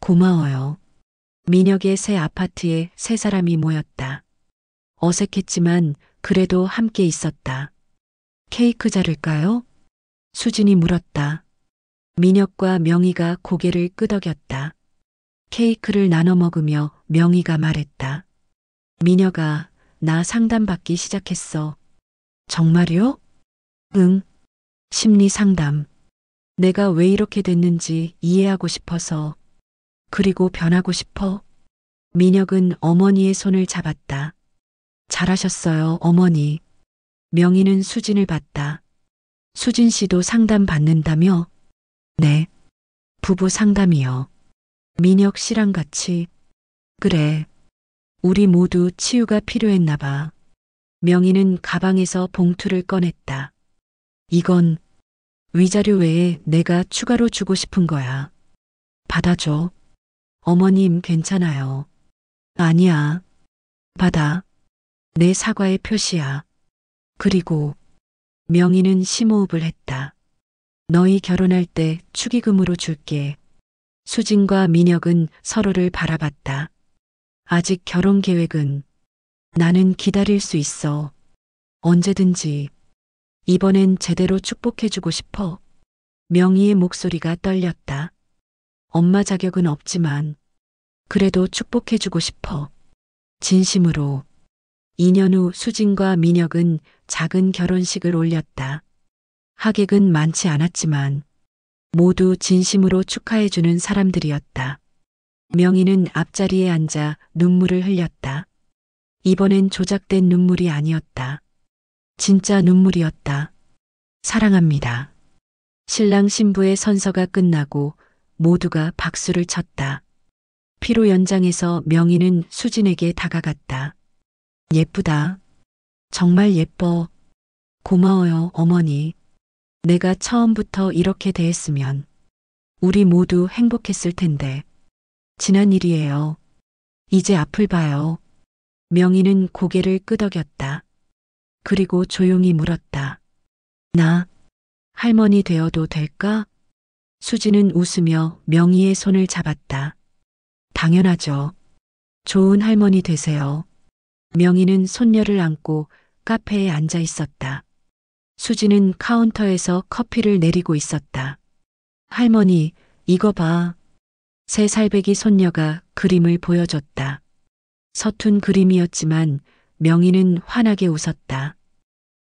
고마워요. 민혁의 새 아파트에 세 사람이 모였다. 어색했지만 그래도 함께 있었다. 케이크 자를까요? 수진이 물었다. 민혁과 명희가 고개를 끄덕였다. 케이크를 나눠 먹으며 명희가 말했다. 민혁아, 나 상담받기 시작했어. 정말요? 응. 심리 상담. 내가 왜 이렇게 됐는지 이해하고 싶어서. 그리고 변하고 싶어. 민혁은 어머니의 손을 잡았다. 잘하셨어요, 어머니. 명희는 수진을 봤다. 수진 씨도 상담 받는다며? 네. 부부 상담이요. 민혁 씨랑 같이. 그래. 우리 모두 치유가 필요했나 봐. 명희는 가방에서 봉투를 꺼냈다. 이건 위자료 외에 내가 추가로 주고 싶은 거야. 받아줘. 어머님 괜찮아요. 아니야. 받아. 내 사과의 표시야. 그리고 명희는 심호흡을 했다. 너희 결혼할 때 축의금으로 줄게. 수진과 민혁은 서로를 바라봤다. 아직 결혼 계획은 나는 기다릴 수 있어. 언제든지. 이번엔 제대로 축복해주고 싶어. 명희의 목소리가 떨렸다. 엄마 자격은 없지만 그래도 축복해주고 싶어. 진심으로. 2년 후 수진과 민혁은 작은 결혼식을 올렸다. 하객은 많지 않았지만 모두 진심으로 축하해주는 사람들이었다. 명희는 앞자리에 앉아 눈물을 흘렸다. 이번엔 조작된 눈물이 아니었다. 진짜 눈물이었다. 사랑합니다. 신랑 신부의 선서가 끝나고 모두가 박수를 쳤다. 피로 연장해서 명희는 수진에게 다가갔다. 예쁘다. 정말 예뻐. 고마워요, 어머니. 내가 처음부터 이렇게 대했으면 우리 모두 행복했을 텐데. 지난 일이에요. 이제 앞을 봐요. 명희는 고개를 끄덕였다. 그리고 조용히 물었다. 나 할머니 되어도 될까? 수지는 웃으며 명희의 손을 잡았다. 당연하죠. 좋은 할머니 되세요. 명희는 손녀를 안고 카페에 앉아 있었다. 수지는 카운터에서 커피를 내리고 있었다. 할머니, 이거 봐. 세 살배기 손녀가 그림을 보여줬다. 서툰 그림이었지만 명희는 환하게 웃었다.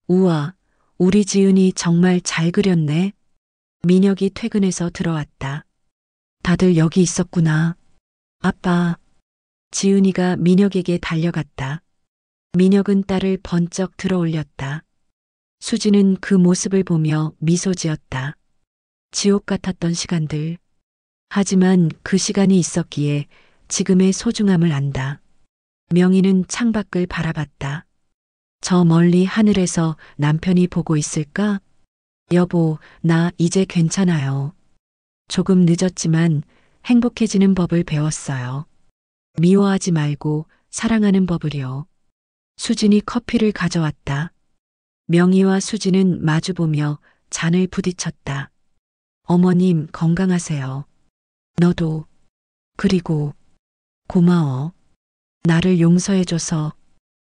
우와, 우리 지은이 정말 잘 그렸네. 민혁이 퇴근해서 들어왔다. 다들 여기 있었구나. 아빠. 지은이가 민혁에게 달려갔다. 민혁은 딸을 번쩍 들어올렸다. 수지는 그 모습을 보며 미소 지었다. 지옥 같았던 시간들. 하지만 그 시간이 있었기에 지금의 소중함을 안다. 명희는 창밖을 바라봤다. 저 멀리 하늘에서 남편이 보고 있을까? 여보, 나 이제 괜찮아요. 조금 늦었지만 행복해지는 법을 배웠어요. 미워하지 말고 사랑하는 법을요. 수진이 커피를 가져왔다. 명희와 수진은 마주보며 잔을 부딪혔다. 어머님 건강하세요. 너도. 그리고 고마워. 나를 용서해줘서.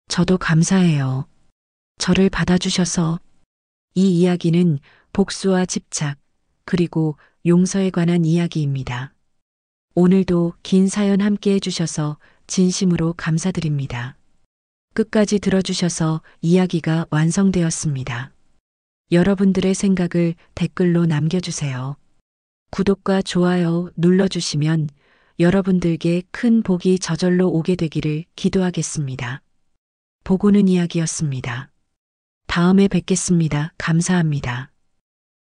저도 감사해요. 저를 받아주셔서. 이 이야기는 복수와 집착, 그리고 용서에 관한 이야기입니다. 오늘도 긴 사연 함께 해주셔서 진심으로 감사드립니다. 끝까지 들어주셔서 이야기가 완성되었습니다. 여러분들의 생각을 댓글로 남겨주세요. 구독과 좋아요 눌러주시면 여러분들께 큰 복이 저절로 오게 되기를 기도하겠습니다. 보고는 이야기였습니다. 다음에 뵙겠습니다. 감사합니다.